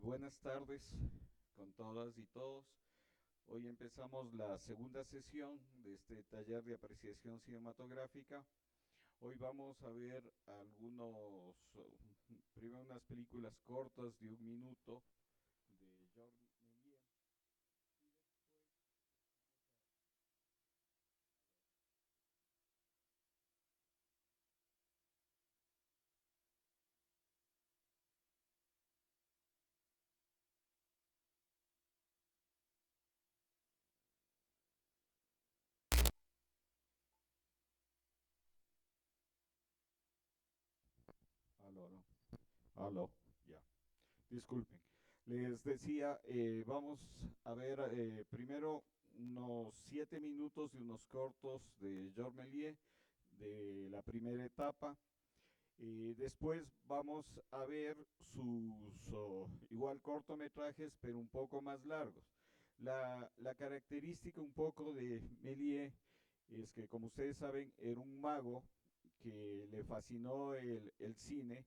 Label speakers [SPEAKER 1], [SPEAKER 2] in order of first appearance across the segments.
[SPEAKER 1] Buenas tardes con todas y todos. Hoy empezamos la segunda sesión de este taller de apreciación cinematográfica. Hoy vamos a ver primero unas películas cortas de 1 minuto de Georges Méliès y después aló, aló, aló, ya, disculpen. Les decía, vamos a ver primero unos 7 minutos de unos cortos de Georges Méliès de la primera etapa. Después vamos a ver sus igual cortometrajes, pero un poco más largos. La característica un poco de Méliès es que, como ustedes saben, era un mago que le fascinó el cine.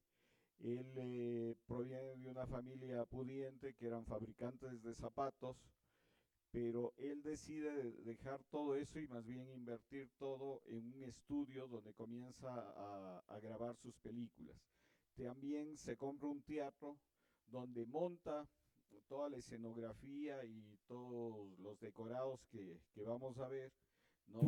[SPEAKER 1] Él proviene de una familia pudiente que eran fabricantes de zapatos, pero él decide dejar todo eso y más bien invertir todo en un estudio donde comienza a grabar sus películas. También se compra un teatro donde monta toda la escenografía y todos los decorados que vamos a ver, ¿no?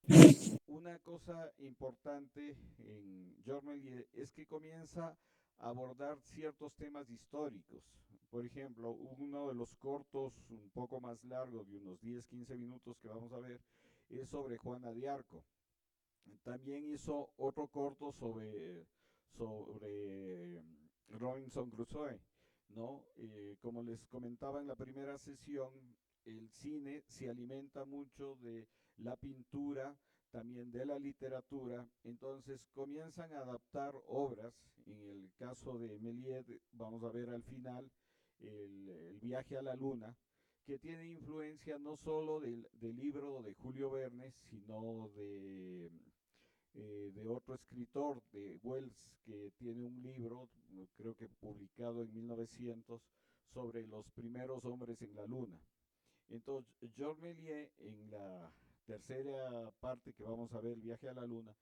[SPEAKER 1] Y una cosa importante en Jormel es que comienza a abordar ciertos temas históricos. Por ejemplo, uno de los cortos un poco más largo, de unos 10-15 minutos que vamos a ver, es sobre Juana de Arco. También hizo otro corto sobre Robinson Crusoe, ¿no? Como les comentaba en la primera sesión, el cine se alimenta mucho de la pintura, también de la literatura, entonces comienzan a adaptar obras. En el caso de Méliès, vamos a ver al final el viaje a la luna, que tiene influencia no solo del libro de Julio Verne, sino de otro escritor, de Wells, que tiene un libro, creo que publicado en 1900, sobre los primeros hombres en la luna. Entonces, Georges Méliès, en la tercera parte que vamos a ver, el viaje a la luna,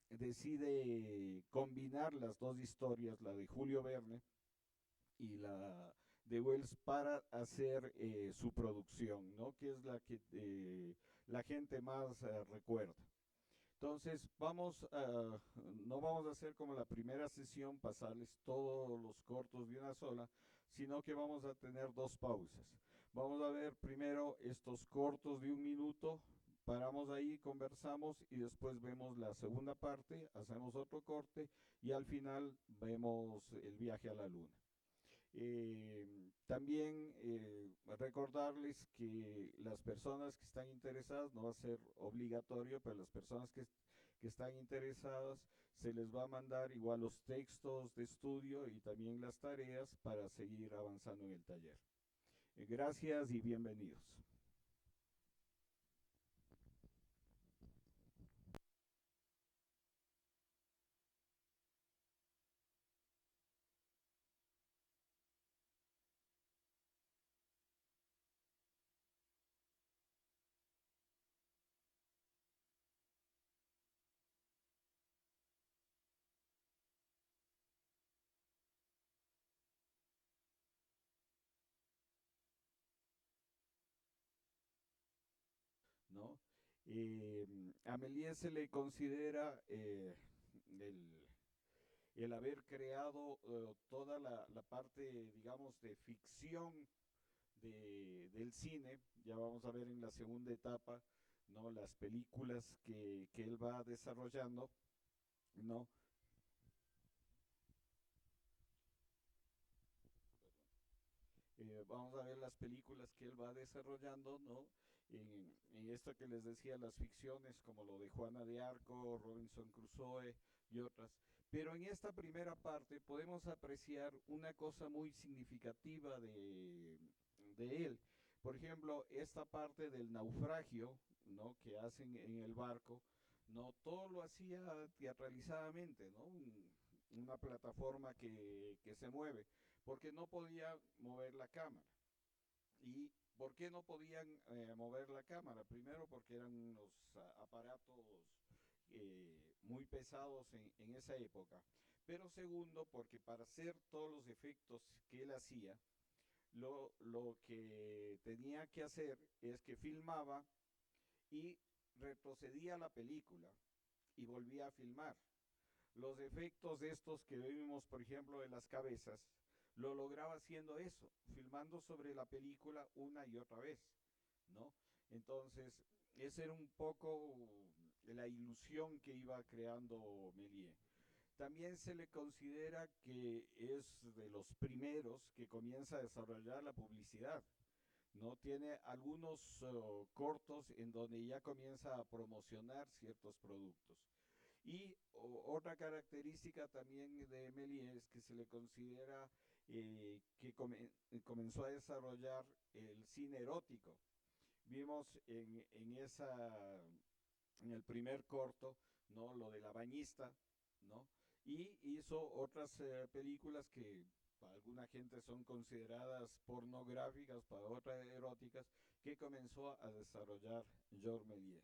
[SPEAKER 1] decide combinar las dos historias, la de Julio Verne y la de Wells, para hacer su producción, ¿no? Que es la que la gente más recuerda. Entonces, no vamos a hacer como la primera sesión, pasarles todos los cortos de una sola, sino que vamos a tener dos pausas. Vamos a ver primero estos cortos de 1 minuto, paramos ahí, conversamos y después vemos la segunda parte, hacemos otro corte y al final vemos el viaje a la luna. También recordarles que las personas que están interesadas, no va a ser obligatorio, pero las personas que están interesadas se les va a mandar igual los textos de estudio y también las tareas para seguir avanzando en el taller. Gracias y bienvenidos. ¿No? A Méliès se le considera el, el haber creado toda la parte, digamos, de ficción del cine. Ya vamos a ver en la segunda etapa, ¿no? Las películas que él va desarrollando, ¿no? Vamos a ver las películas que él va desarrollando, ¿no? En esta que les decía, las ficciones como lo de Juana de Arco, Robinson Crusoe y otras. Pero en esta primera parte podemos apreciar una cosa muy significativa de él. Por ejemplo, esta parte del naufragio, ¿no? Que hacen en el barco, no todo lo hacía teatralizadamente, ¿no? Una plataforma que se mueve, porque no podía mover la cámara. ¿Y por qué no podían mover la cámara? Primero porque eran unos aparatos muy pesados en esa época. Pero segundo, porque para hacer todos los efectos que él hacía, lo que tenía que hacer es que filmaba y retrocedía la película y volvía a filmar. Los efectos de estos que vimos, por ejemplo, de las cabezas, lo lograba haciendo eso, filmando sobre la película una y otra vez, ¿no? Entonces, esa era un poco la ilusión que iba creando Méliès. También se le considera que es de los primeros que comienza a desarrollar la publicidad. No tiene algunos cortos en donde ya comienza a promocionar ciertos productos. Y otra característica también de Méliès es que se le considera que comenzó a desarrollar el cine erótico. Vimos en el primer corto, ¿no? Lo de la bañista, ¿no? Y hizo otras películas que para alguna gente son consideradas pornográficas, para otras eróticas, que comenzó a desarrollar Georges Méliès.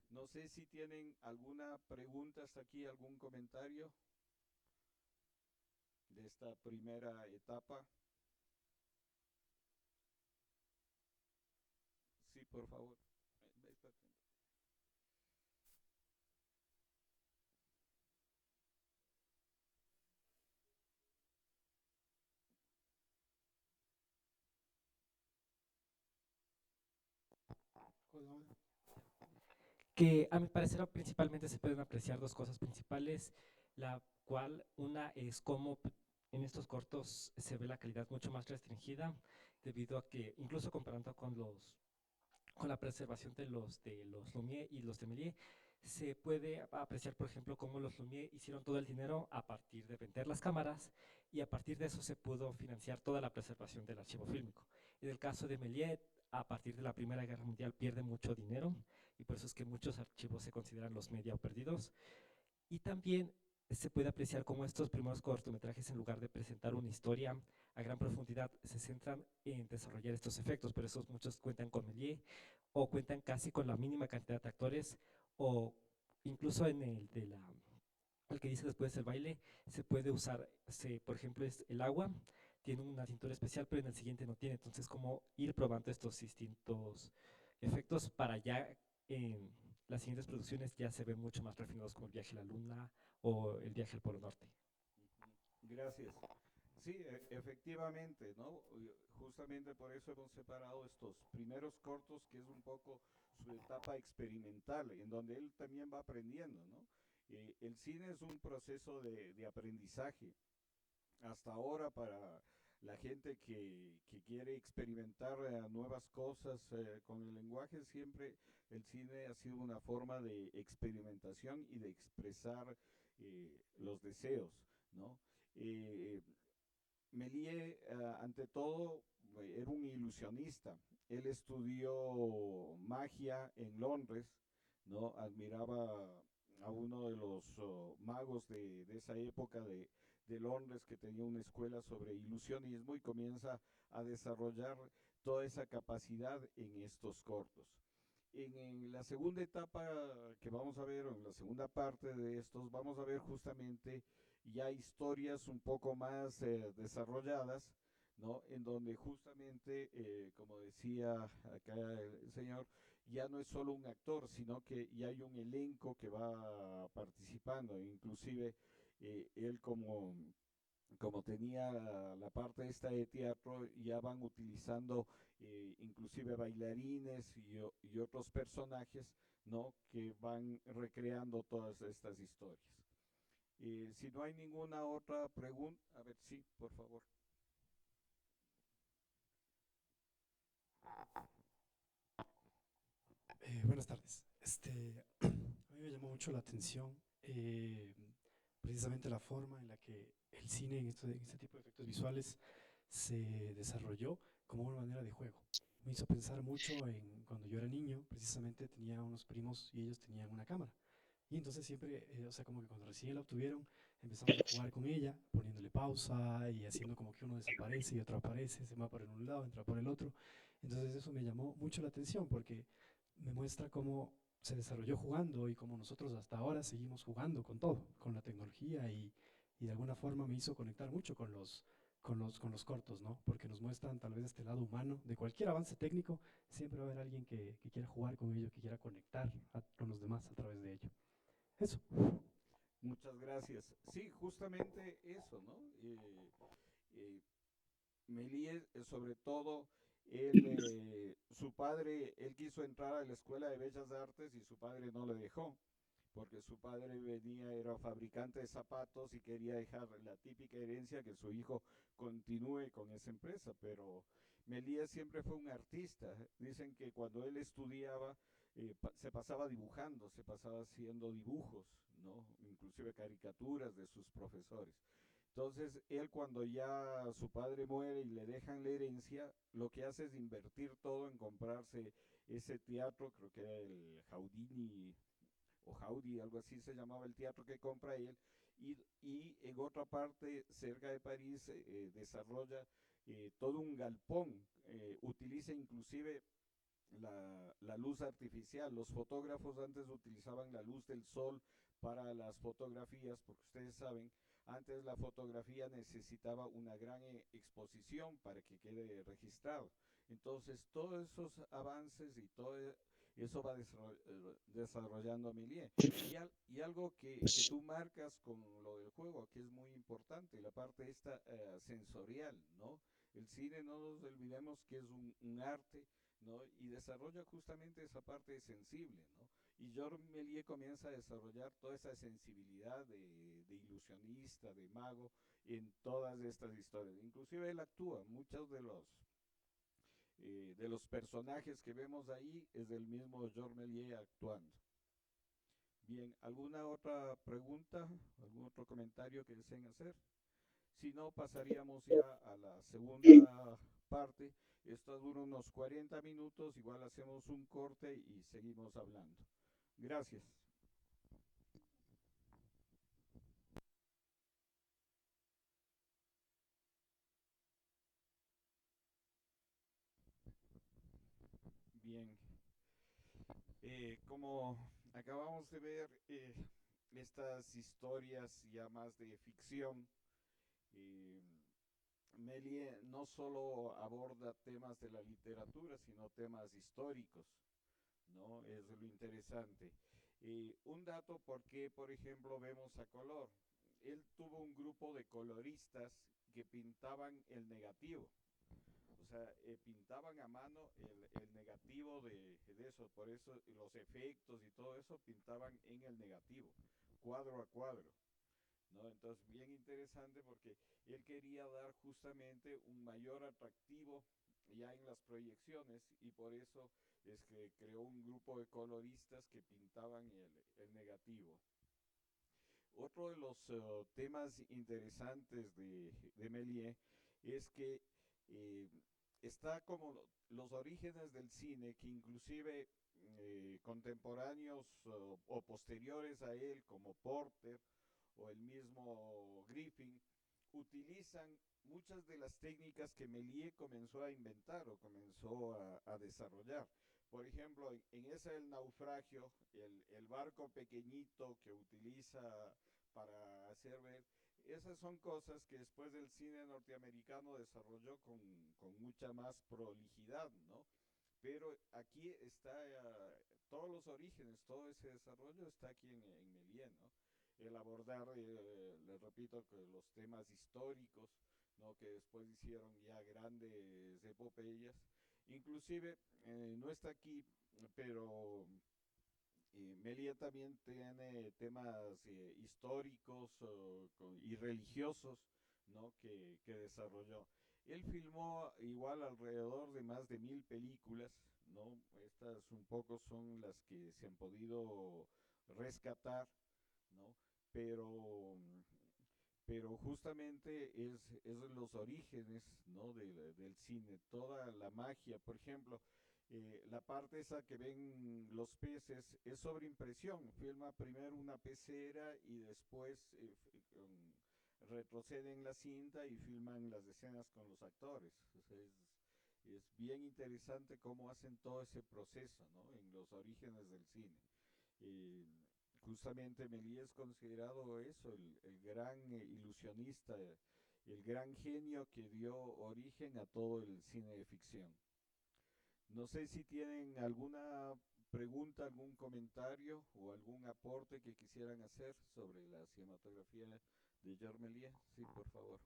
[SPEAKER 1] No sé si tienen alguna pregunta hasta aquí, algún comentario de esta primera etapa. Sí, por favor.
[SPEAKER 2] Que a mi parecer principalmente se pueden apreciar dos cosas principales, la cual una es cómo en estos cortos se ve la calidad mucho más restringida, debido a que incluso comparando con la preservación de los Lumière y los de Méliès, se puede apreciar, por ejemplo, cómo los Lumière hicieron todo el dinero a partir de vender las cámaras y a partir de eso se pudo financiar toda la preservación del archivo fílmico. En el caso de Méliès, a partir de la Primera Guerra Mundial pierde mucho dinero y por eso es que muchos archivos se consideran los media o perdidos. Y también se puede apreciar cómo estos primeros cortometrajes, en lugar de presentar una historia a gran profundidad, se centran en desarrollar estos efectos. Por eso muchos cuentan con Méliès o cuentan casi con la mínima cantidad de actores, o incluso en el que dice después el baile, se puede usar, por ejemplo, es el agua, tiene una cintura especial, pero en el siguiente no tiene. Entonces, como ir probando estos distintos efectos para ya en las siguientes producciones ya se ven mucho más refinados, como el viaje a la luna o el viaje al Polo Norte.
[SPEAKER 1] Gracias. Sí, efectivamente, ¿no? Justamente por eso hemos separado estos primeros cortos, que es un poco su etapa experimental, en donde él también va aprendiendo, ¿no? El cine es un proceso de aprendizaje. Hasta ahora, para la gente que quiere experimentar nuevas cosas con el lenguaje, siempre el cine ha sido una forma de experimentación y de expresar los deseos, ¿no? Eh, Méliès, ante todo, era un ilusionista. Él estudió magia en Londres, ¿no? Admiraba a uno de los magos de esa época de Londres, que tenía una escuela sobre ilusionismo, y comienza a desarrollar toda esa capacidad en estos cortos. En la segunda etapa que vamos a ver, o en la segunda parte de estos, vamos a ver justamente ya historias un poco más desarrolladas, ¿no? En donde justamente, como decía acá el señor, ya no es solo un actor, sino que ya hay un elenco que va participando, inclusive él como tenía la parte esta de teatro, ya van utilizando inclusive bailarines y otros personajes, ¿no? Que van recreando todas estas historias. Si no hay ninguna otra pregunta, a ver, sí, por favor.
[SPEAKER 3] Buenas tardes. A mí me llamó mucho la atención precisamente la forma en la que el cine en este tipo de efectos visuales se desarrolló como una manera de juego. Me hizo pensar mucho en cuando yo era niño, precisamente tenía unos primos y ellos tenían una cámara. Y entonces siempre, o sea, como que cuando recién la obtuvieron, empezamos a jugar con ella, poniéndole pausa y haciendo como que uno desaparece y otro aparece, se va por un lado, entra por el otro. Entonces eso me llamó mucho la atención porque me muestra cómo se desarrolló jugando y cómo nosotros hasta ahora seguimos jugando con todo, con la tecnología y de alguna forma me hizo conectar mucho con los cortos, ¿no? Porque nos muestran tal vez este lado humano de cualquier avance técnico, siempre va a haber alguien que quiera jugar con ello, que quiera conectar con los demás a través de ello. Eso.
[SPEAKER 1] Muchas gracias. Sí, justamente eso, ¿no? Eh, Méliès, sobre todo, su padre, él quiso entrar a la Escuela de Bellas Artes y su padre no le dejó, porque su padre era fabricante de zapatos y quería dejar la típica herencia que su hijo continúe con esa empresa, pero Méliès siempre fue un artista. Dicen que cuando él estudiaba, se pasaba dibujando, se pasaba haciendo dibujos, ¿no? Inclusive caricaturas de sus profesores. Entonces, él cuando ya su padre muere y le dejan la herencia, lo que hace es invertir todo en comprarse ese teatro, creo que era el Houdini o Jaudi, algo así se llamaba el teatro que compra él, y en otra parte, cerca de París, desarrolla todo un galpón, utiliza inclusive la luz artificial. Los fotógrafos antes utilizaban la luz del sol para las fotografías, porque ustedes saben, antes la fotografía necesitaba una gran exposición para que quede registrado. Entonces, todos esos avances y todo eso va desarrollando Méliès. Y algo que tú marcas con lo del juego, que es muy importante, la parte esta sensorial, ¿no? El cine, no nos olvidemos que es un arte, ¿no? Y desarrolla justamente esa parte sensible, ¿no? Y Georges Méliès comienza a desarrollar toda esa sensibilidad de ilusionista, de mago, en todas estas historias. Inclusive él actúa, muchos de los personajes que vemos ahí es del mismo Georges Méliès actuando. Bien, ¿alguna otra pregunta, algún otro comentario que deseen hacer? Si no, pasaríamos ya a la segunda parte. Esto dura unos 40 minutos, igual hacemos un corte y seguimos hablando. Gracias. Bien, como acabamos de ver, estas historias ya más de ficción, eh, Méliès no solo aborda temas de la literatura, sino temas históricos, ¿no? Es lo interesante. Un dato porque, por ejemplo, vemos a color. Él tuvo un grupo de coloristas que pintaban el negativo. O sea, pintaban a mano el negativo de eso. Por eso los efectos y todo eso pintaban en el negativo, cuadro a cuadro, ¿no? Entonces, bien interesante porque él quería dar justamente un mayor atractivo ya en las proyecciones y por eso es que creó un grupo de coloristas que pintaban el negativo. Otro de los temas interesantes de Méliès es que eh, está como los orígenes del cine, que inclusive contemporáneos o posteriores a él, como Porter o el mismo Griffin, utilizan muchas de las técnicas que Méliès comenzó a inventar o comenzó a desarrollar. Por ejemplo, en ese El naufragio, el barco pequeñito que utiliza para hacer ver, esas son cosas que después del cine norteamericano desarrolló con mucha más prolijidad, ¿no? Pero aquí está, todos los orígenes, todo ese desarrollo está aquí en Méliès, ¿no? El abordar, les repito, que los temas históricos, ¿no? Que después hicieron ya grandes epopeyas. Inclusive, no está aquí, pero Méliès también tiene temas históricos y religiosos, ¿no? Que desarrolló. Él filmó igual alrededor de más de 1000 películas, ¿no? Estas un poco son las que se han podido rescatar, ¿no? Pero, pero justamente es los orígenes, ¿no? Del cine, toda la magia. Por ejemplo, La parte esa que ven los peces es sobre impresión. Filma primero una pecera y después retroceden la cinta y filman las escenas con los actores. O sea, es bien interesante cómo hacen todo ese proceso, ¿no? En los orígenes del cine. Eh, Justamente Méliès es considerado eso, el gran ilusionista, el gran genio que dio origen a todo el cine de ficción. No sé si tienen alguna pregunta, algún comentario o algún aporte que quisieran hacer sobre la cinematografía de Georges Méliès. Sí, por favor.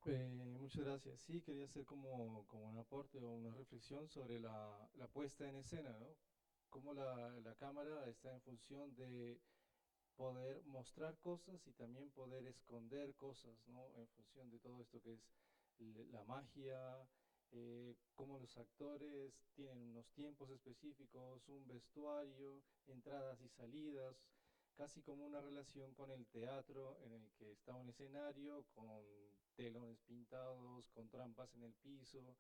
[SPEAKER 4] Bien, muchas gracias. Sí, quería hacer como un aporte o una reflexión sobre la puesta en escena, ¿no? Cómo la cámara está en función de poder mostrar cosas y también poder esconder cosas, ¿no? En función de todo esto que es la magia, cómo los actores tienen unos tiempos específicos, un vestuario, entradas y salidas, casi como una relación con el teatro en el que está un escenario con telones pintados, con trampas en el piso,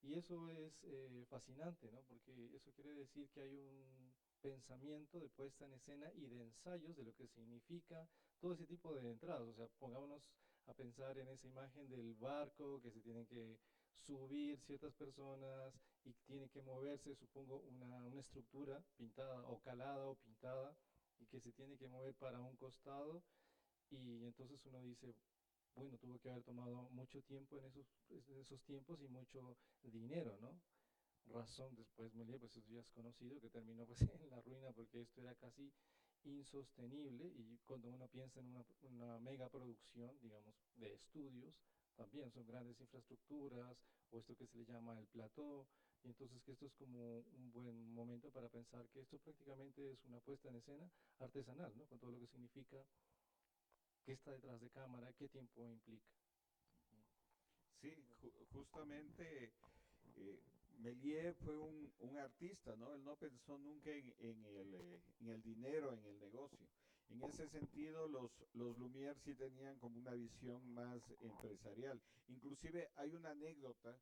[SPEAKER 4] y eso es fascinante, ¿no? Porque eso quiere decir que hay un pensamiento de puesta en escena y de ensayos de lo que significa todo ese tipo de entradas. O sea, pongámonos a pensar en esa imagen del barco que se tienen que subir ciertas personas y tiene que moverse, supongo, una estructura pintada o calada o pintada y que se tiene que mover para un costado y entonces uno dice, bueno, tuvo que haber tomado mucho tiempo en esos tiempos y mucho dinero, ¿no? Razón después Méliès, pues eso ya es conocido, que terminó pues en la ruina porque esto era casi insostenible y cuando uno piensa en una mega producción, digamos, de estudios, también son grandes infraestructuras o esto que se le llama el plató, y entonces que esto es como un buen momento para pensar que esto prácticamente es una puesta en escena artesanal, ¿no? Con todo lo que significa, qué está detrás de cámara, qué tiempo implica.
[SPEAKER 1] Sí, justamente Méliès fue un artista, ¿no? Él no pensó nunca en el dinero, en el negocio. En ese sentido, los Lumière sí tenían como una visión más empresarial. Inclusive hay una anécdota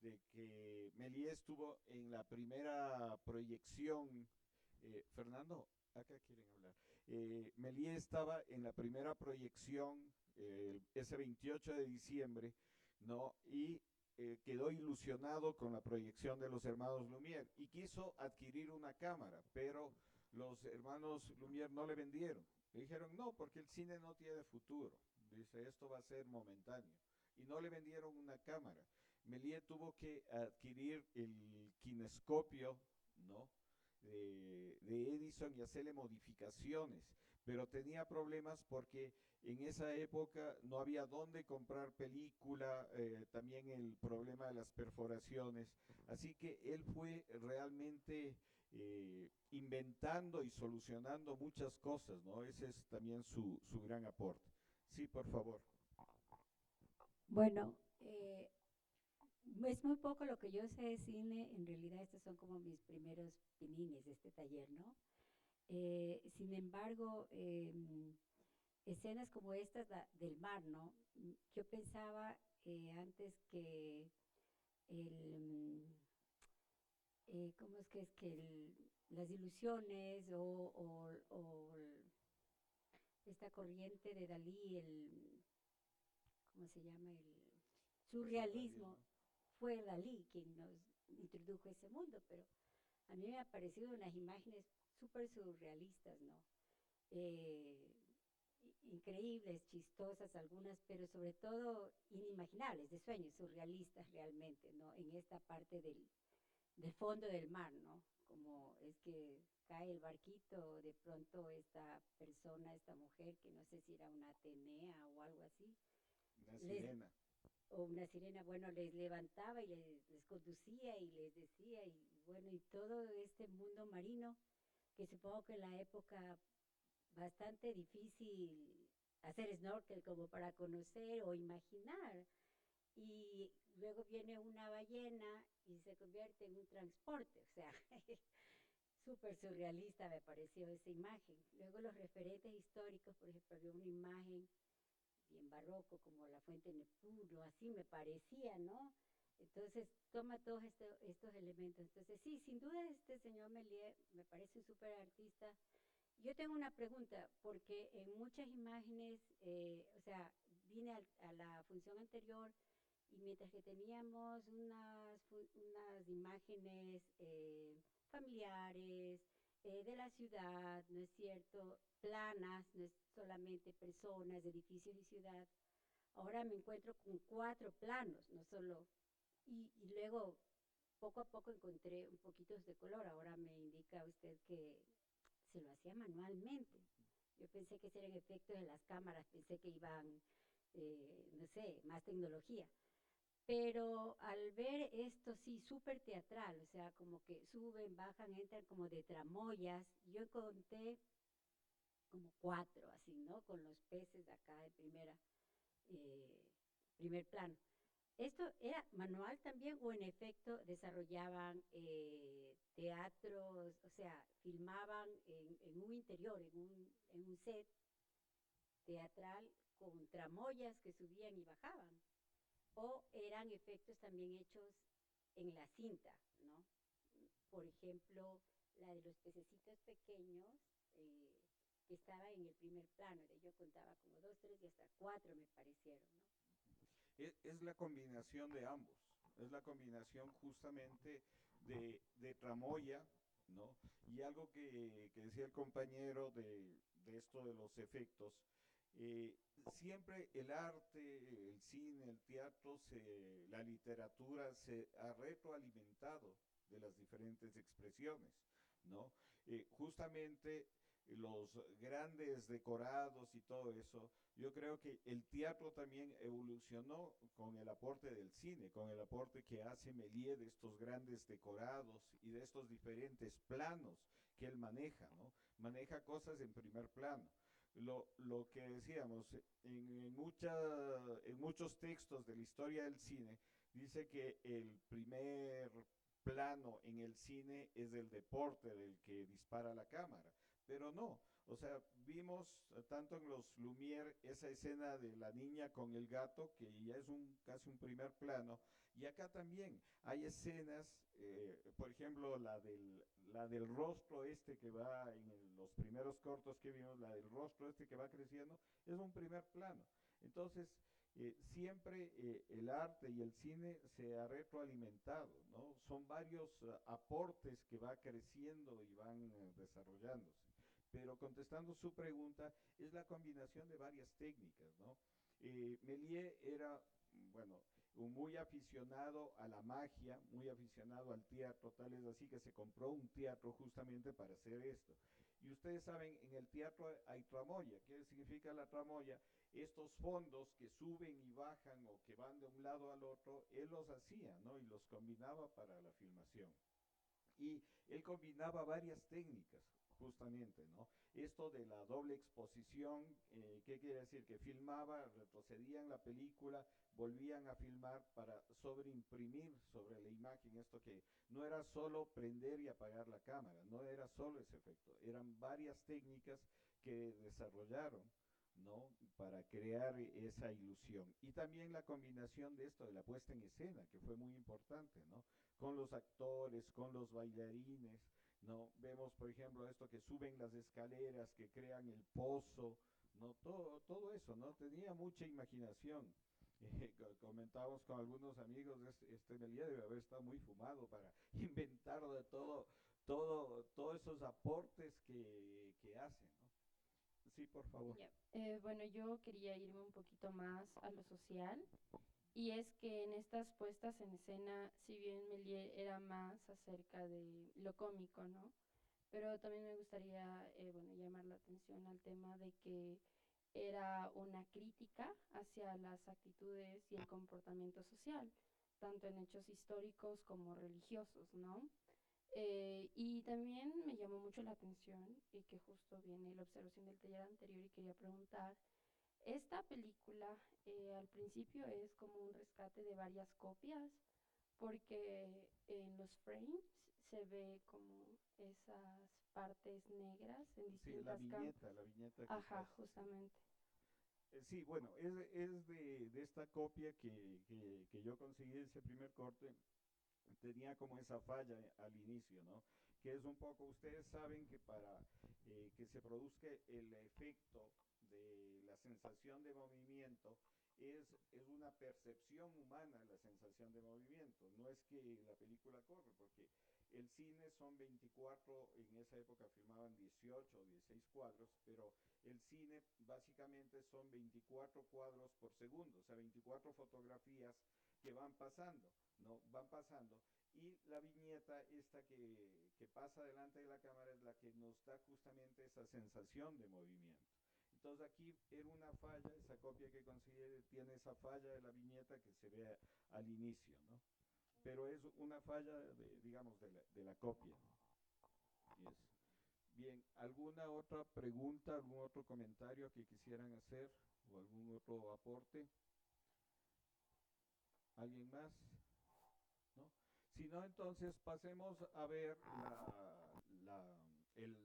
[SPEAKER 1] de que Méliès estuvo en la primera proyección. Fernando, acá quieren hablar. Méliès estaba en la primera proyección ese 28 de diciembre, ¿no? Y quedó ilusionado con la proyección de los hermanos Lumière y quiso adquirir una cámara, pero los hermanos Lumière no le vendieron. Le dijeron, no, porque el cine no tiene futuro. Dice, esto va a ser momentáneo. Y no le vendieron una cámara. Méliès tuvo que adquirir el kinescopio, ¿no? De Edison y hacerle modificaciones, pero tenía problemas porque en esa época no había dónde comprar película, también el problema de las perforaciones, así que él fue realmente inventando y solucionando muchas cosas, ¿no? Ese es también su gran aporte. Sí, por favor.
[SPEAKER 5] Bueno, es muy poco lo que yo sé de cine, en realidad estos son como mis primeros pinines de este taller, ¿no? Sin embargo, escenas como estas del mar, ¿no? Yo pensaba antes que ¿cómo es que las ilusiones esta corriente de Dalí, ¿cómo se llama? El surrealismo, fue Dalí quien nos introdujo ese mundo, pero a mí me han parecido unas imágenes súper surrealistas, ¿no? Eh, Increíbles, chistosas algunas, pero sobre todo inimaginables, de sueños, surrealistas realmente, ¿no? En esta parte del fondo del mar, ¿no? Como es que cae el barquito, de pronto esta persona, esta mujer, que no sé si era una Atenea o algo así,
[SPEAKER 1] Una
[SPEAKER 5] les,
[SPEAKER 1] sirena.
[SPEAKER 5] o una sirena, bueno, les levantaba y les conducía y les decía, y bueno, y todo este mundo marino, que supongo que en la época bastante difícil hacer snorkel como para conocer o imaginar. Y luego viene una ballena y se convierte en un transporte, o sea, súper surrealista me pareció esa imagen. Luego los referentes históricos, por ejemplo, había una imagen bien barroco, como la fuente Neptuno, así me parecía, ¿no? Entonces toma todos estos elementos. Entonces sí, sin duda este señor Méliès me parece un súper artista. Yo tengo una pregunta, porque en muchas imágenes, o sea, vine a la función anterior y mientras que teníamos unas imágenes familiares, de la ciudad, ¿no es cierto? Planas, no es solamente personas, edificios y ciudad. Ahora me encuentro con 4 planos, no solo. Y luego, poco a poco encontré un poquito de color. Ahora me indica usted que se lo hacía manualmente. Yo pensé que eran efectos de las cámaras, pensé que iban, no sé, más tecnología. Pero al ver esto, sí, súper teatral, o sea, como que suben, bajan, entran como de tramoyas. Yo conté como 4, así, ¿no? Con los peces acá de eh, primer plano. ¿Esto era manual también o en efecto desarrollaban teatros, o sea, filmaban en un interior, en un set teatral con tramoyas que subían y bajaban? ¿O eran efectos también hechos en la cinta, ¿no? Por ejemplo, la de los pececitos pequeños, que estaba en el primer plano, yo contaba como 2, 3 y hasta 4 me parecieron, ¿no?
[SPEAKER 1] Es la combinación de ambos, es la combinación justamente de tramoya, ¿no? Y algo que decía el compañero de esto de los efectos, eh, siempre el arte, el cine, el teatro, la literatura se ha retroalimentado de las diferentes expresiones, ¿no? Justamente los grandes decorados y todo eso, yo creo que el teatro también evolucionó con el aporte del cine, con el aporte que hace Méliès de estos grandes decorados y de estos diferentes planos que él maneja, ¿no? Maneja cosas en primer plano. Lo que decíamos, en muchos textos de la historia del cine, dice que el primer plano en el cine es el deporte del que dispara la cámara, pero no, o sea, vimos tanto en los Lumière esa escena de la niña con el gato, que ya es casi un primer plano, y acá también hay escenas, por ejemplo, la del rostro este que va en los primeros cortos que vimos, la del rostro este que va creciendo, es un primer plano. Entonces, siempre el arte y el cine se ha retroalimentado, ¿no? Son varios aportes que va creciendo y van desarrollándose. Pero contestando su pregunta, es la combinación de varias técnicas, ¿no? Méliès era, bueno, muy aficionado a la magia, muy aficionado al teatro, tal es así que se compró un teatro justamente para hacer esto. Y ustedes saben, en el teatro hay tramoya. ¿Qué significa la tramoya? Estos fondos que suben y bajan o que van de un lado al otro, él los hacía, ¿no? Y los combinaba para la filmación. Y él combinaba varias técnicas, justamente, ¿no? Esto de la doble exposición, ¿qué quiere decir? Que filmaba, retrocedían la película, volvían a filmar para sobreimprimir sobre la imagen, esto que no era solo prender y apagar la cámara, no era solo ese efecto, eran varias técnicas que desarrollaron, ¿no? Para crear esa ilusión. Y también la combinación de esto, de la puesta en escena, que fue muy importante, ¿no? Con los actores, con los bailarines, ¿no? Vemos, por ejemplo, esto que suben las escaleras, que crean el pozo, ¿no? Todo eso, ¿no? Tenía mucha imaginación. Comentábamos con algunos amigos, Méliès debe haber estado muy fumado para inventar de todos esos aportes que hace, ¿no? Sí, por favor.
[SPEAKER 6] Ya. Bueno, yo quería irme un poquito más a lo social. Y es que en estas puestas en escena, si bien Méliès era más acerca de lo cómico, ¿no? Pero también me gustaría, bueno, llamar la atención al tema de que era una crítica hacia las actitudes y el comportamiento social, tanto en hechos históricos como religiosos, ¿no? Y también me llamó mucho la atención y que justo viene la observación del taller anterior y quería preguntar, esta película al principio es como un rescate de varias copias porque en los frames se ve como esas partes negras en
[SPEAKER 1] Sí, la
[SPEAKER 6] distintas
[SPEAKER 1] viñeta, la viñeta que
[SPEAKER 6] Ajá,
[SPEAKER 1] pasa, sí.
[SPEAKER 6] justamente.
[SPEAKER 1] Sí, bueno, es de esta copia que yo conseguí, ese primer corte, tenía como esa falla al inicio, ¿no? Que es un poco, ustedes saben que para que se produzca el efecto de la sensación de movimiento, es una percepción humana la sensación de movimiento, no es que la película corre, porque el cine son 24, en esa época filmaban 18 o 16 cuadros, pero el cine básicamente son 24 cuadros por segundo, o sea, 24 fotografías que van pasando, ¿no? Van pasando. Y la viñeta esta que pasa delante de la cámara es la que nos da justamente esa sensación de movimiento. Entonces aquí era una falla, esa copia que conseguí tiene esa falla de la viñeta que se ve al inicio, ¿no? Pero es una falla, digamos, de la copia. Yes. Bien, ¿alguna otra pregunta, algún otro comentario que quisieran hacer o algún otro aporte? ¿Alguien más? ¿No? Si no, entonces pasemos a ver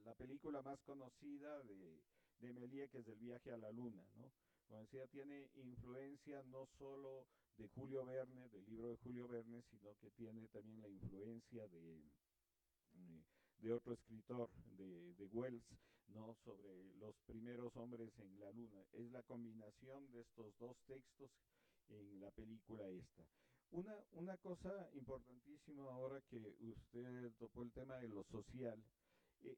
[SPEAKER 1] la película más conocida de Méliès, que es El viaje a la luna, ¿no? Como decía, tiene influencia no solo de Julio Verne, del libro de Julio Verne, sino que tiene también la influencia de otro escritor, de Wells, ¿no? Sobre los primeros hombres en la luna. Es la combinación de estos dos textos en la película esta. Una cosa importantísima ahora que usted tocó el tema de lo social,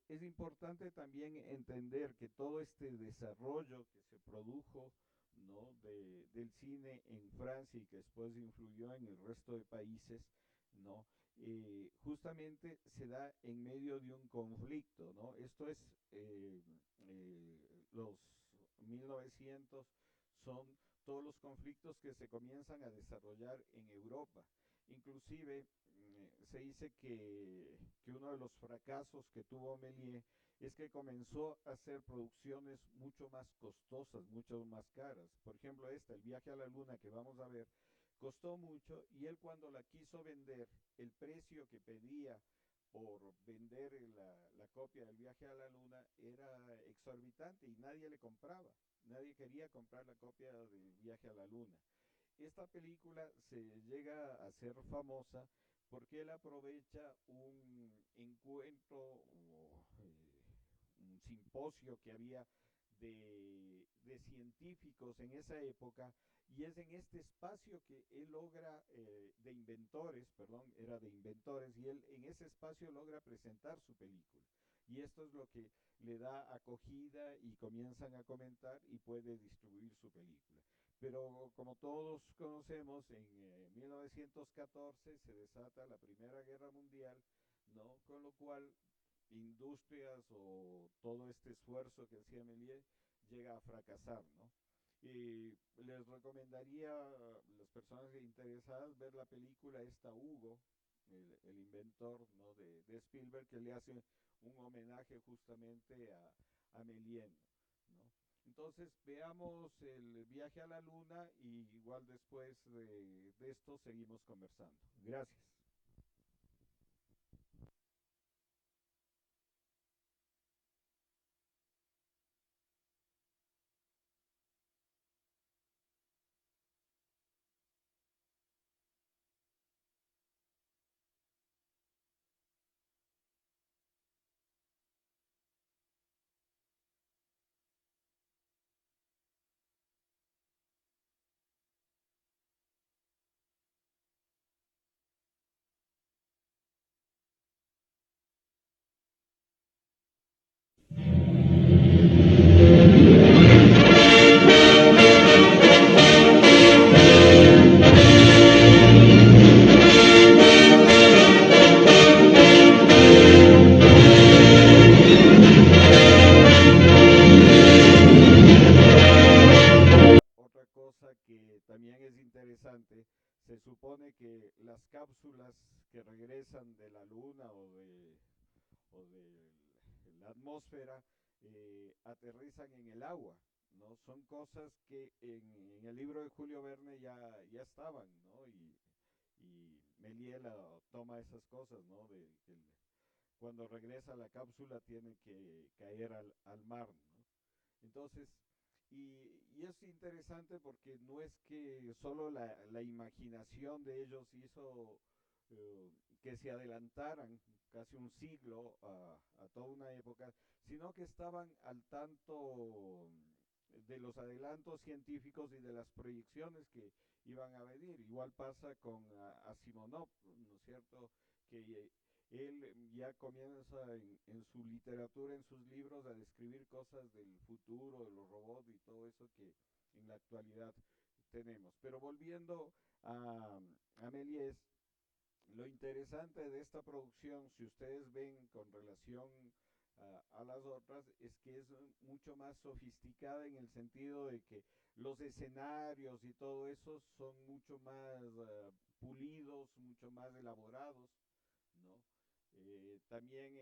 [SPEAKER 1] es importante también entender que todo este desarrollo que se produjo, ¿no? Del cine en Francia y que después influyó en el resto de países, ¿no? Justamente se da en medio de un conflicto, ¿no? Esto es, los 1900 son todos los conflictos que se comienzan a desarrollar en Europa. Inclusive se dice que uno de los fracasos que tuvo Méliès es que comenzó a hacer producciones mucho más costosas, mucho más caras. Por ejemplo, El viaje a la luna que vamos a ver, costó mucho y él cuando la quiso vender, el precio que pedía por vender la copia del viaje a la luna era exorbitante y nadie le compraba. Nadie quería comprar la copia del viaje a la luna. Esta película se llega a ser famosa porque él aprovecha un encuentro o un simposio que había de científicos en esa época y es en este espacio que él logra, de inventores, perdón, era de inventores, y él en ese espacio logra presentar su película. Y esto es lo que le da acogida y comienzan a comentar y puede distribuir su película. Pero como todos conocemos, en 1914 se desata la Primera Guerra Mundial, ¿no? Con lo cual industrias o todo este esfuerzo que hacía Méliès llega a fracasar, ¿no? Y les recomendaría a las personas interesadas ver la película esta Hugo, el inventor, ¿no? de Spielberg, que le hace un homenaje justamente a Méliès, ¿no? Entonces veamos el viaje a la luna y igual después de esto seguimos conversando. Gracias. Otra cosa que también es interesante, se supone que las cápsulas que regresan de la luna o de la atmósfera aterrizan en el agua, ¿no? Son cosas que en el libro de Julio Verne ya estaban, ¿no? Y Méliès toma esas cosas, ¿no? Cuando regresa la cápsula tiene que caer al mar, ¿no? Entonces, Y es interesante porque no es que solo la imaginación de ellos hizo eh, que se adelantaran casi un siglo a toda una época, sino que estaban al tanto de los adelantos científicos y de las proyecciones que iban a venir. Igual pasa con Asimov, ¿no es cierto? Que él ya comienza en su literatura, en sus libros, a describir cosas del futuro, de los robots y todo eso que en la actualidad tenemos. Pero volviendo a Méliès, lo interesante de esta producción, si ustedes ven con relación a las otras, es que es mucho más sofisticada en el sentido de que los escenarios y todo eso son mucho más pulidos, mucho más elaborados, ¿no? También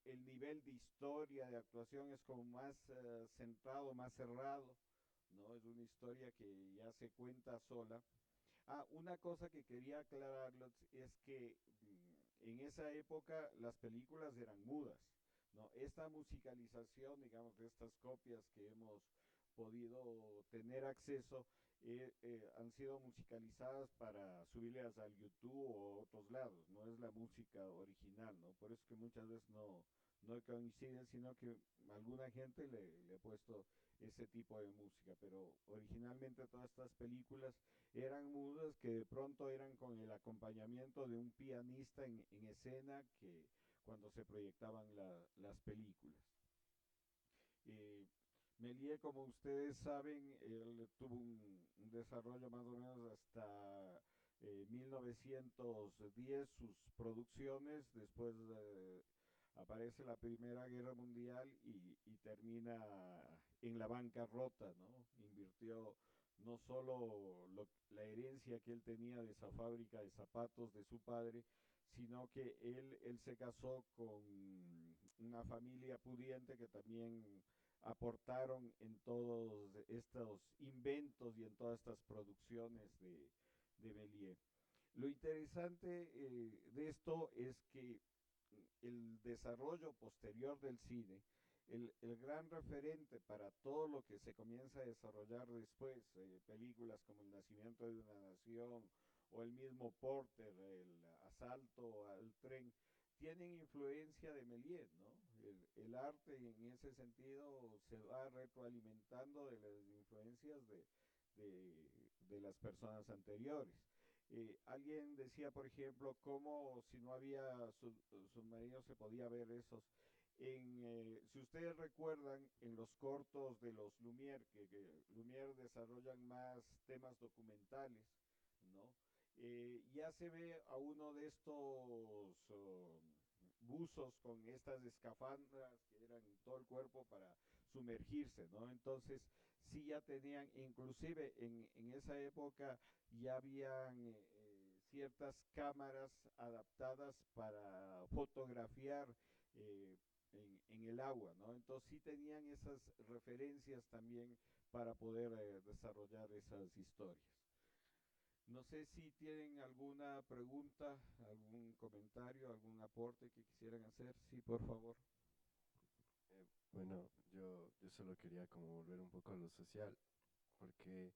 [SPEAKER 1] el nivel de historia, de actuación es como más centrado, más cerrado, ¿no? Es una historia que ya se cuenta sola. Una cosa que quería aclararles es que en esa época las películas eran mudas, ¿no? Esta musicalización, digamos, de estas copias que hemos podido tener acceso, han sido musicalizadas para subirlas al YouTube o a otros lados, no es la música original, ¿no? Por eso que muchas veces no coinciden, sino que alguna gente le ha puesto ese tipo de música, pero originalmente todas estas películas eran mudas que de pronto eran con el acompañamiento de un pianista en escena que cuando se proyectaban las películas. Eh, Méliès, como ustedes saben, él tuvo un desarrollo más o menos hasta 1910, sus producciones, después aparece la Primera Guerra Mundial y termina en la bancarrota, ¿no? Invirtió no solo la herencia que él tenía de esa fábrica de zapatos de su padre, sino que él se casó con una familia pudiente que también aportaron en todos estos inventos y en todas estas producciones de Méliès. Lo interesante de esto es que el desarrollo posterior del cine, el gran referente para todo lo que se comienza a desarrollar después, películas como El nacimiento de una nación o el mismo Porter, el asalto al tren, tienen influencia de Méliès, ¿no? El arte en ese sentido se va retroalimentando de las influencias de las personas anteriores. Alguien decía, por ejemplo, cómo si no había submarinos se podía ver esos. Si ustedes recuerdan, en los cortos de los Lumière, que Lumière desarrollan más temas documentales, ¿no? Ya se ve a uno de estos buzos con estas escafandras que eran en todo el cuerpo para sumergirse, ¿no? Entonces, sí ya tenían, inclusive en esa época ya habían ciertas cámaras adaptadas para fotografiar en el agua, ¿no? Entonces sí tenían esas referencias también para poder desarrollar esas historias. No sé si tienen alguna pregunta, algún comentario, algún aporte que quisieran hacer. Sí, por favor.
[SPEAKER 7] Bueno, yo solo quería como volver un poco a lo social, porque,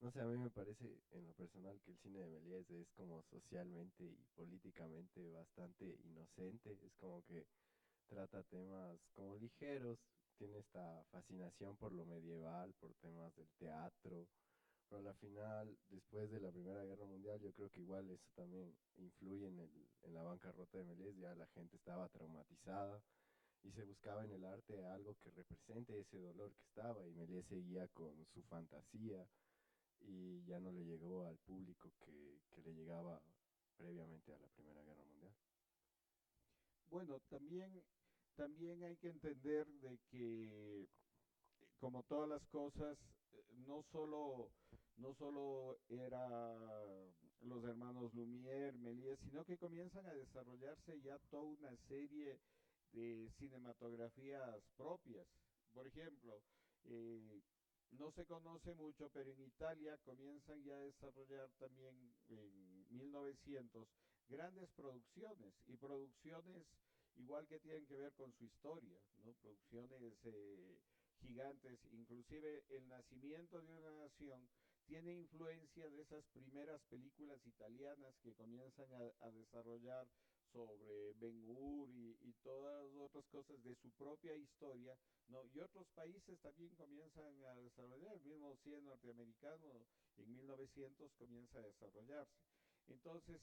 [SPEAKER 7] no sé, a mí me parece en lo personal que el cine de Méliès es como socialmente y políticamente bastante inocente, es como que trata temas como ligeros, tiene esta fascinación por lo medieval, por temas del teatro, pero a la final, después de la Primera Guerra Mundial, yo creo que igual eso también influye en la bancarrota de Méliès, ya la gente estaba traumatizada y se buscaba en el arte algo que represente ese dolor que estaba, y Méliès seguía con su fantasía y ya no le llegó al público que le llegaba previamente a la Primera Guerra Mundial.
[SPEAKER 1] Bueno, también hay que entender de que como todas las cosas, no solo era los hermanos Lumière, Méliès, sino que comienzan a desarrollarse ya toda una serie de cinematografías propias. Por ejemplo, eh, no se conoce mucho, pero en Italia comienzan ya a desarrollar también en 1900 grandes producciones y producciones igual que tienen que ver con su historia, ¿no? Producciones gigantes, inclusive el nacimiento de una nación tiene influencia de esas primeras películas italianas que comienzan a desarrollar sobre Ben-Hur y todas las otras cosas de su propia historia, ¿no? Y otros países también comienzan a desarrollar, el mismo cine norteamericano en 1900 comienza a desarrollarse. Entonces,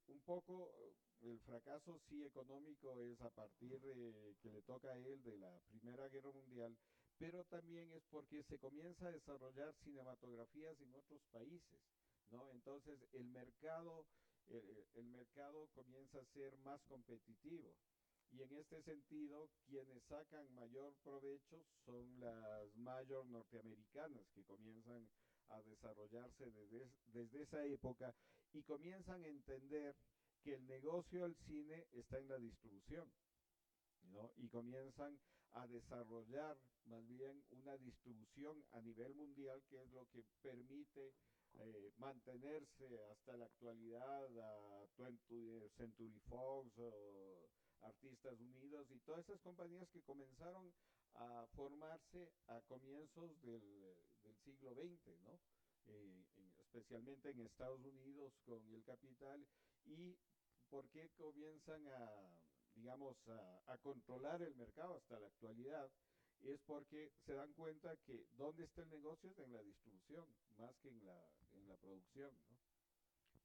[SPEAKER 1] un poco el fracaso sí económico es a partir de que le toca a él de la Primera Guerra Mundial, pero también es porque se comienza a desarrollar cinematografías en otros países, ¿no? Entonces el mercado comienza a ser más competitivo. Y en este sentido, quienes sacan mayor provecho son las mayor norteamericanas que comienzan a desarrollarse desde esa época y comienzan a entender que el negocio del cine está en la distribución, ¿no? Y comienzan a desarrollar más bien una distribución a nivel mundial, que es lo que permite mantenerse hasta la actualidad a 20th Century Fox o Artistas Unidos y todas esas compañías que comenzaron a formarse a comienzos del siglo XX, ¿no? Especialmente en Estados Unidos con el capital. ¿Y por qué comienzan digamos, a controlar el mercado hasta la actualidad? Es porque se dan cuenta que dónde está el negocio es en la distribución, más que en la producción, ¿no?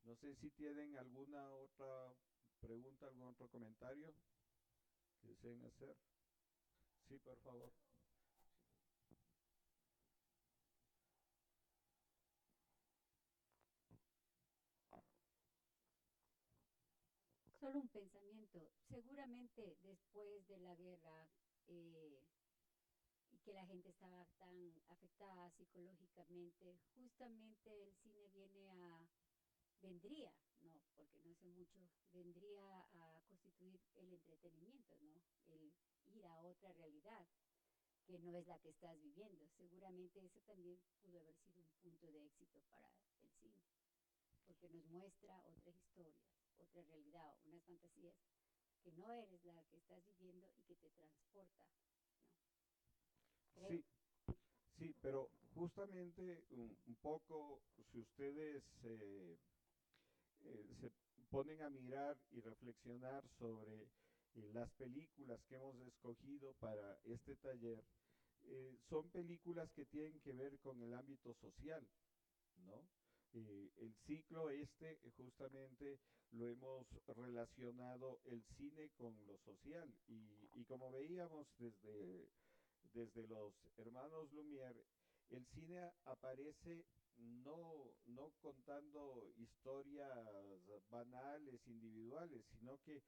[SPEAKER 1] No sé si tienen alguna otra pregunta, algún otro comentario que deseen hacer. Sí, por favor.
[SPEAKER 5] Solo un pensamiento. Seguramente después de la guerra y que la gente estaba tan afectada psicológicamente, justamente el cine vendría, no, porque no sé mucho, vendría a constituir el entretenimiento, ¿no? El ir a otra realidad que no es la que estás viviendo. Seguramente eso también pudo haber sido un punto de éxito para el cine, porque nos muestra otras historias, otra realidad, unas fantasías que no eres la que estás viviendo y que te transporta, ¿no? Creo.
[SPEAKER 1] Sí, sí, pero justamente un poco, si ustedes se ponen a mirar y reflexionar sobre las películas que hemos escogido para este taller, son películas que tienen que ver con el ámbito social, ¿no? El ciclo justamente lo hemos relacionado el cine con lo social y como veíamos desde los hermanos Lumière, el cine aparece no contando historias banales, individuales, sino que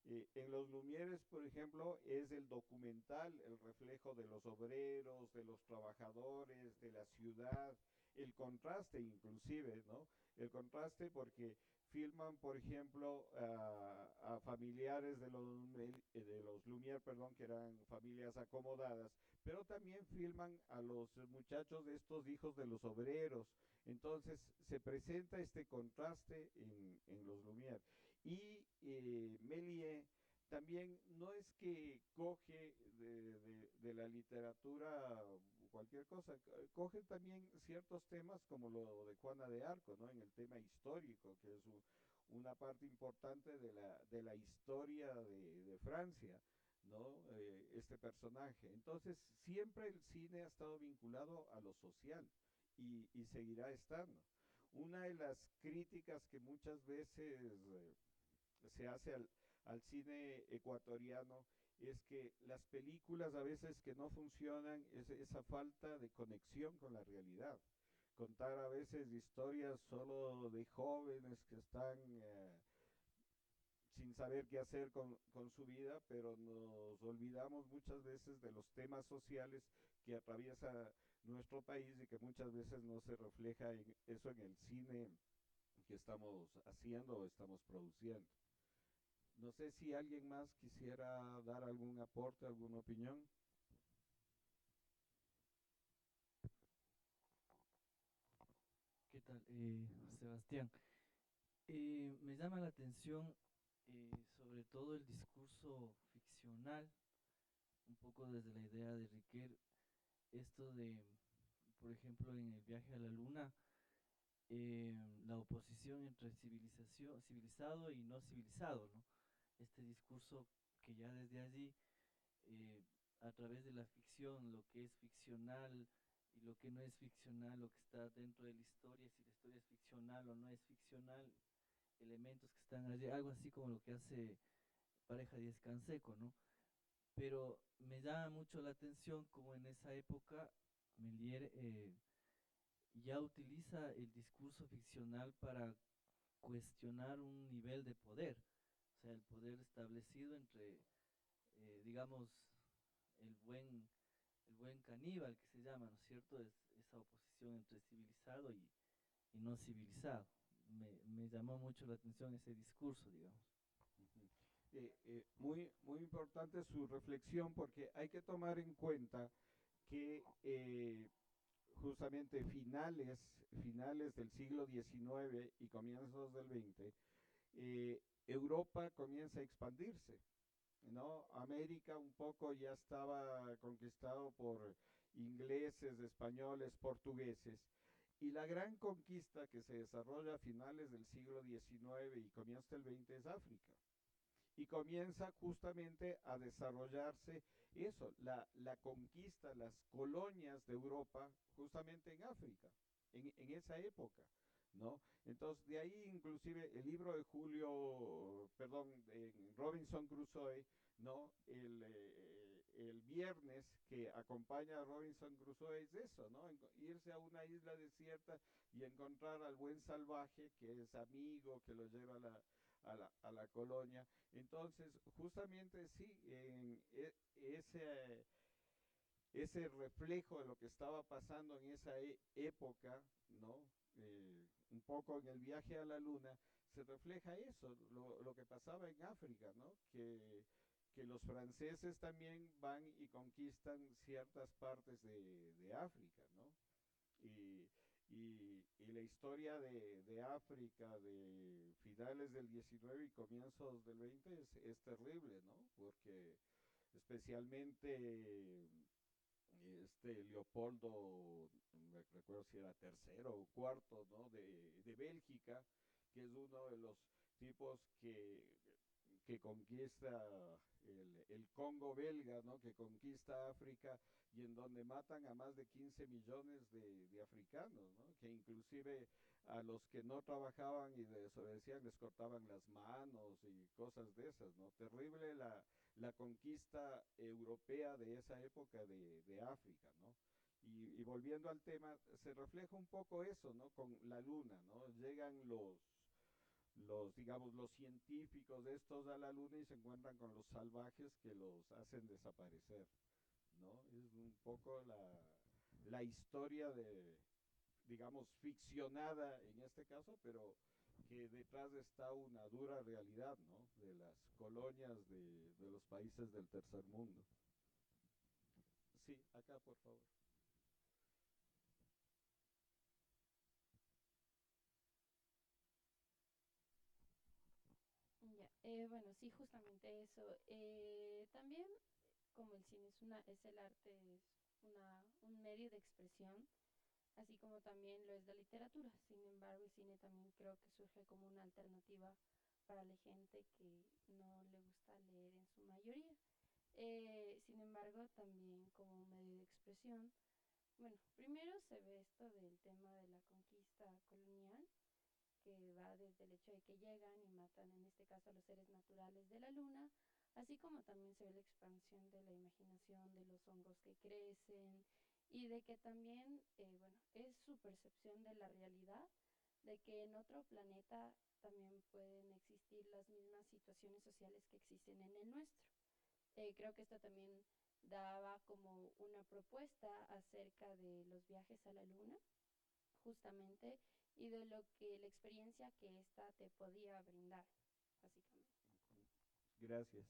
[SPEAKER 1] en los Lumieres, por ejemplo, es el documental, el reflejo de los obreros, de los trabajadores, de la ciudad, el contraste inclusive, ¿no? El contraste porque filman, por ejemplo, a familiares de los Lumière, perdón, que eran familias acomodadas, pero también filman a los muchachos de estos hijos de los obreros. Entonces se presenta este contraste en los Lumière. Y Méliès también no es que coge de la literatura cualquier cosa, coge también ciertos temas como lo de Juana de Arco, ¿no? En el tema histórico, que es una parte importante de la historia de Francia, ¿no? Este personaje. Entonces, siempre el cine ha estado vinculado a lo social y seguirá estando. Una de las críticas que muchas veces se hace al cine ecuatoriano es que las películas a veces que no funcionan es esa falta de conexión con la realidad. Contar a veces historias solo de jóvenes que están sin saber qué hacer con su vida, pero nos olvidamos muchas veces de los temas sociales que atraviesa nuestro país y que muchas veces no se refleja eso en el cine que estamos haciendo o estamos produciendo. No sé si alguien más quisiera dar algún aporte, alguna opinión.
[SPEAKER 8] ¿Qué tal, Sebastián? Me llama la atención sobre todo el discurso ficcional, un poco desde la idea de Riquet, esto de, por ejemplo, en el viaje a la luna, la oposición entre civilización, civilizado y no civilizado, ¿no? Este discurso que ya desde allí, eh, a través de la ficción, lo que es ficcional y lo que no es ficcional, lo que está dentro de la historia, si la historia es ficcional o no es ficcional, elementos que están allí, algo así como lo que hace Pareja Díaz Canseco, ¿no? Pero me llama mucho la atención como en esa época Melier ya utiliza el discurso ficcional para cuestionar un nivel de poder, o sea, el poder establecido entre, digamos, el buen, el buen caníbal que se llama, ¿no es cierto? Es esa oposición entre civilizado y no civilizado. Me llamó mucho la atención ese discurso, digamos.
[SPEAKER 1] Ujú. Muy importante su reflexión porque hay que tomar en cuenta que justamente finales del siglo XIX y comienzos del XX, Europa comienza a expandirse, ¿no? América un poco ya estaba conquistado por ingleses, españoles, portugueses, y la gran conquista que se desarrolla a finales del siglo XIX y comienza el XX es África. Y comienza justamente a desarrollarse eso, la conquista, las colonias de Europa, justamente en África, en esa época, ¿no? Entonces, de ahí inclusive el libro de Robinson Crusoe, ¿no? El viernes que acompaña a Robinson Crusoe es eso, ¿no? Irse a una isla desierta y encontrar al buen salvaje que es amigo, que lo lleva a la colonia. Entonces, justamente sí, ese reflejo de lo que estaba pasando en esa época, ¿no? Un poco en el viaje a la luna, se refleja eso, lo que pasaba en África, ¿no? Que los franceses también van y conquistan ciertas partes de África, ¿no? Y, y la historia de África de finales del 19 y comienzos del 20 es terrible, ¿no? Porque especialmente Leopoldo, me recuerdo si era tercero o cuarto, ¿no? De Bélgica, que es uno de los tipos que conquista el Congo belga, ¿no? Que conquista África y en donde matan a más de 15 millones de africanos, ¿no? Que inclusive a los que no trabajaban y desobedecían les cortaban las manos y cosas de esas, ¿no? Terrible la conquista europea de esa época de África, ¿no? Y volviendo al tema, se refleja un poco eso, ¿no? Con la luna, ¿no? Llegan digamos, los científicos de estos a la luna y se encuentran con los salvajes que los hacen desaparecer, ¿no? Es un poco la historia digamos, ficcionada en este caso, pero que detrás está una dura realidad, ¿no? De las colonias de los países del tercer mundo. Sí, acá, por favor.
[SPEAKER 6] Ya, bueno, sí, justamente eso. También, como el cine es el arte, es un medio de expresión, así como también lo es la literatura. Sin embargo, el cine también creo que surge como una alternativa para la gente que no le gusta leer en su mayoría. Sin embargo, también como un medio de expresión. Bueno, primero se ve esto del tema de la conquista colonial, que va desde el hecho de que llegan y matan, en este caso, a los seres naturales de la luna, así como también se ve la expansión de la imaginación, de los hongos que crecen y de que también, bueno, es su percepción de la realidad, de que en otro planeta también pueden existir las mismas situaciones sociales que existen en el nuestro. Creo que esto también daba como una propuesta acerca de los viajes a la luna, justamente, y de lo que la experiencia que ésta te podía brindar, básicamente.
[SPEAKER 1] Gracias.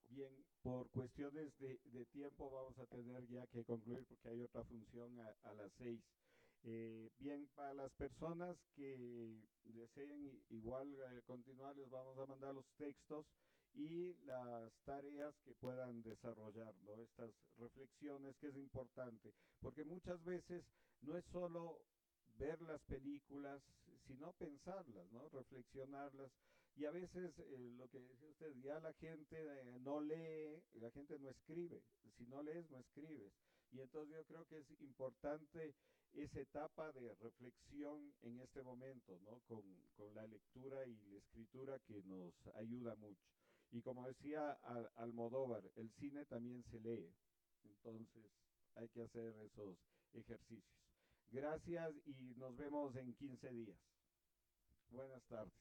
[SPEAKER 1] Bien, por cuestiones de tiempo vamos a tener ya que concluir porque hay otra función a las 6. Bien, para las personas que deseen igual continuar, les vamos a mandar los textos y las tareas que puedan desarrollar, ¿no? Estas reflexiones que es importante, porque muchas veces no es solo ver las películas, sino pensarlas, ¿no? Reflexionarlas. Y a veces lo que dice usted, ya la gente no lee, la gente no escribe. Si no lees, no escribes. Y entonces yo creo que es importante esa etapa de reflexión en este momento, ¿no? Con la lectura y la escritura que nos ayuda mucho. Y como decía Almodóvar, el cine también se lee. Entonces hay que hacer esos ejercicios. Gracias y nos vemos en 15 días. Buenas tardes.